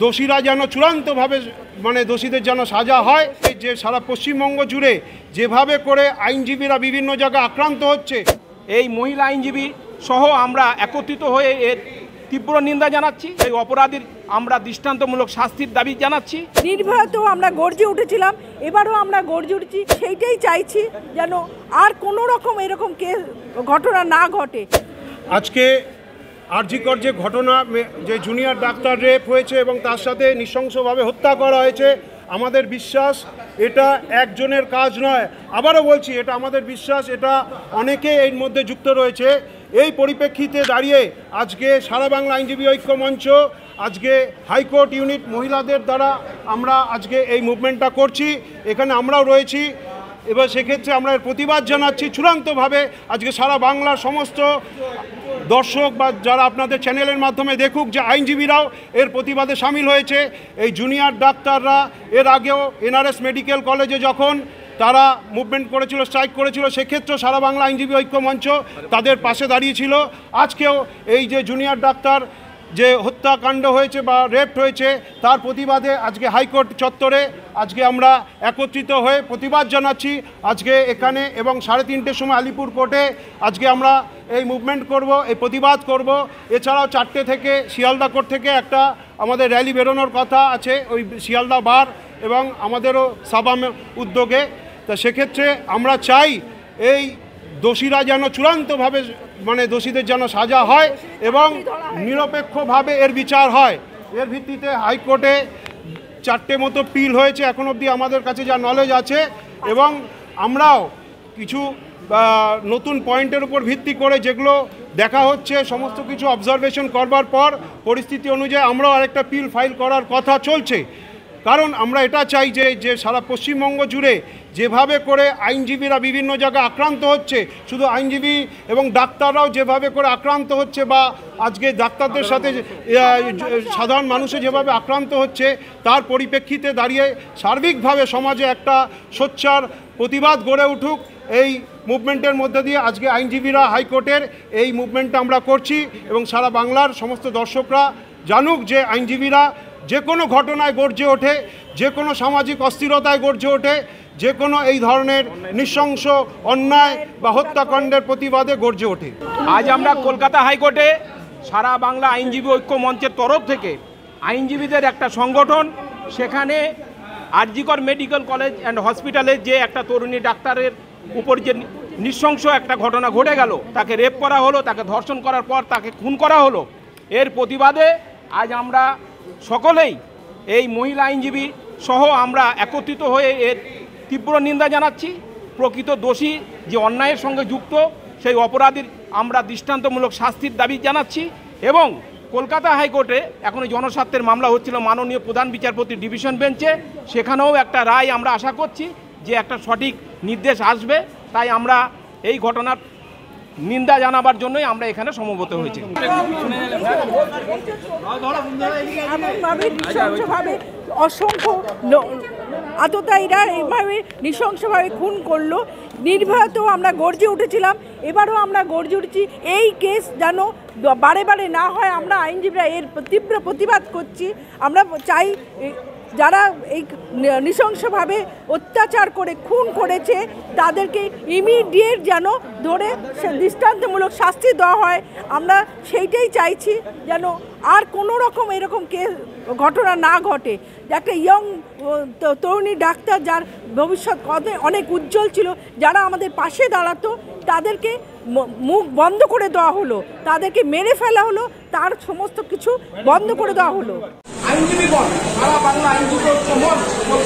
দোষীরা যেন চূড়ান্তভাবে মানে দোষীদের যেন সাজা হয়। যে সারা পশ্চিমবঙ্গ জুড়ে যেভাবে করে আইনজীবীরা বিভিন্ন জায়গায় আক্রান্ত হচ্ছে, এই মহিলা আইনজীবী সহ আমরা একত্রিত হয়ে এর তীব্র নিন্দা জানাচ্ছি। এই অপরাধীর আমরা দৃষ্টান্তমূলক শাস্তির দাবি জানাচ্ছি। নির্ভয়াতেও আমরা গর্জে উঠেছিলাম, এবারও আমরা গর্জে উঠেছি। সেইটাই চাইছি যেন আর কোনো রকম এরকম ঘটনা না ঘটে। আজকে আরজিকর যে ঘটনা, যে জুনিয়র ডাক্তার রেপ হয়েছে এবং তার সাথে নৃশংসভাবে হত্যা করা হয়েছে, আমাদের বিশ্বাস এটা একজনের কাজ নয়। আবারও বলছি, এটা আমাদের বিশ্বাস, এটা অনেকে এর মধ্যে যুক্ত রয়েছে। এই পরিপ্রেক্ষিতে দাঁড়িয়ে আজকে সারা বাংলা আইনজীবী ঐক্য মঞ্চ, আজকে হাইকোর্ট ইউনিট মহিলাদের দ্বারা আমরা আজকে এই মুভমেন্টটা করছি। এখানে আমরাও রয়েছি। এবার সেক্ষেত্রে আমরা এর প্রতিবাদ জানাচ্ছি চূড়ান্তভাবে। আজকে সারা বাংলার সমস্ত দর্শক বা যারা আপনাদের চ্যানেলের মাধ্যমে দেখুক যে আইনজীবীরাও এর প্রতিবাদে সামিল হয়েছে। এই জুনিয়র ডাক্তাররা এর আগেও এনআরএস মেডিকেল কলেজে যখন তারা মুভমেন্ট করেছিল, স্ট্রাইক করেছিল, সেক্ষেত্রেও সারা বাংলা আইনজীবী ঐক্য মঞ্চ তাদের পাশে দাঁড়িয়েছিল। আজকেও এই যে জুনিয়র ডাক্তার যে হত্যাকাণ্ড হয়েছে বা রেপ্ট হয়েছে, তার প্রতিবাদে আজকে হাইকোর্ট চত্বরে আজকে আমরা একত্রিত হয়ে প্রতিবাদ জানাচ্ছি আজকে এখানে, এবং 3:30টার সময় আলিপুর কোর্টে আজকে আমরা এই মুভমেন্ট করব, এই প্রতিবাদ করব। এছাড়াও 4টে থেকে শিয়ালদা কোর্ট থেকে একটা আমাদের র্যালি বেরোনোর কথা আছে, ওই শিয়ালদা বার এবং আমাদেরও সাবাম উদ্যোগে। তা সেক্ষেত্রে আমরা চাই এই দোষীরা যেন চূড়ান্তভাবে মানে দোষীদের যেন সাজা হয় এবং নিরপেক্ষভাবে এর বিচার হয়। এর ভিত্তিতে হাইকোর্টে 4টে মতো পিল হয়েছে এখন অবধি আমাদের কাছে যা নলেজ আছে, এবং আমরাও কিছু নতুন পয়েন্টের উপর ভিত্তি করে যেগুলো দেখা হচ্ছে, সমস্ত কিছু অবজারভেশন করবার পর পরিস্থিতি অনুযায়ী আমরাও আরেকটা পিল ফাইল করার কথা চলছে। কারণ আমরা এটা চাই যে সারা পশ্চিমবঙ্গ জুড়ে যেভাবে করে আইনজীবীরা বিভিন্ন জায়গায় আক্রান্ত হচ্ছে, শুধু আইনজীবী এবং ডাক্তাররাও যেভাবে করে আক্রান্ত হচ্ছে, বা আজকে ডাক্তারদের সাথে সাধারণ মানুষে যেভাবে আক্রান্ত হচ্ছে, তার পরিপ্রেক্ষিতে দাঁড়িয়ে সার্বিকভাবে সমাজে একটা সোচ্চার প্রতিবাদ গড়ে উঠুক। এই মুভমেন্টের মধ্যে দিয়ে আজকে আইনজীবীরা হাইকোর্টের এই মুভমেন্টটা আমরা করছি, এবং সারা বাংলার সমস্ত দর্শকরা জানুক যে আইনজীবীরা যে কোনো ঘটনায় গর্জে ওঠে, যে কোনো সামাজিক অস্থিরতায় গর্জে ওঠে, যে কোনো এই ধরনের নৃশংস অন্যায় বা হত্যাকাণ্ডের প্রতিবাদে গর্জে ওঠে। আজ আমরা কলকাতা হাইকোর্টে সারা বাংলা আইনজীবী ঐক্য মঞ্চের তরফ থেকে আইনজীবীদের একটা সংগঠন, সেখানে আরজিকর মেডিকেল কলেজ অ্যান্ড হসপিটালের যে একটা তরুণী ডাক্তারের উপর যে নৃশংস একটা ঘটনা ঘটে গেল, তাকে রেপ করা হলো, তাকে ধর্ষণ করার পর তাকে খুন করা হলো, এর প্রতিবাদে আজ আমরা সকলেই এই মহিলা আইনজীবী সহ আমরা একত্রিত হয়ে এর তীব্র নিন্দা জানাচ্ছি। প্রকৃত দোষী যে অন্যায়ের সঙ্গে যুক্ত, সেই অপরাধীর আমরা দৃষ্টান্তমূলক শাস্তির দাবি জানাচ্ছি। এবং কলকাতা হাইকোর্টে এখন জনস্বার্থের মামলা হচ্ছিল মাননীয় প্রধান বিচারপতি ডিভিশন বেঞ্চে, সেখানেও একটা রায় আমরা আশা করছি যে একটা সঠিক নির্দেশ আসবে। তাই আমরা এই ঘটনার নিন্দা জানাবার জন্যই আমরা এখানে সমবেত হয়েছি। অসংখ্য আততায়ীরা এইভাবে নৃশংসভাবে খুন করলো। নির্ভয়াতেও আমরা গর্জে উঠেছিলাম, এবারও আমরা গর্জে উঠেছি। এই কেস যেন বারে বারে না হয়, আমরা আইনজীবীরা এর তীব্র প্রতিবাদ করছি। আমরা চাই যারা এই নৃশংসভাবে অত্যাচার করে খুন করেছে তাদেরকে ইমিডিয়েট যেন ধরে দৃষ্টান্তমূলক শাস্তি দেওয়া হয়। আমরা সেইটাই চাইছি যেন আর কোনো রকম এরকম ঘটনা না ঘটে। একটা ইয়ং তরুণী ডাক্তার, যার ভবিষ্যৎ অনেক উজ্জ্বল ছিল, যারা আমাদের পাশে দাঁড়াতো, তাদেরকে মুখ বন্ধ করে দেওয়া হলো, তাদেরকে মেরে ফেলা হলো, তার সমস্ত কিছু বন্ধ করে দেওয়া হলো। আইনজীবীগণ, সারা বাংলা আইনজীবী ঐক্য মঞ্চ